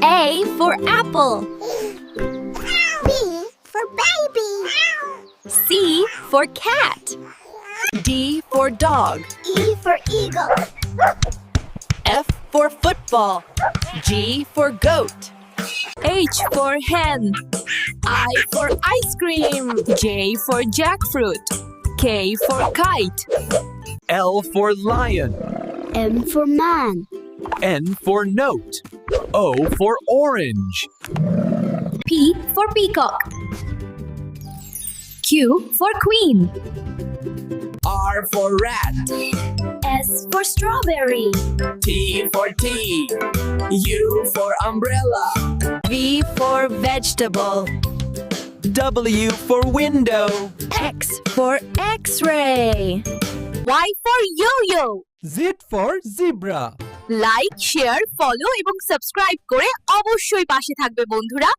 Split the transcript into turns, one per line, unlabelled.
A for apple.
B for baby.
C for cat. D for dog.
E for eagle.
F for football. G for goat. H for hen. I for ice cream. J for jackfruit. K for kite.
L for lion.
M for man.
N for note. O for orange.
P for peacock. Q for queen.
R for rat.
S for strawberry.
T for tea. U for umbrella.
V for vegetable.
W for window.
X for X-ray. Y for yo-yo.
Z for zebra.
Like, share, follow এবং subscribe করে অবশ্যই পাশে থাকবে বন্ধুরা।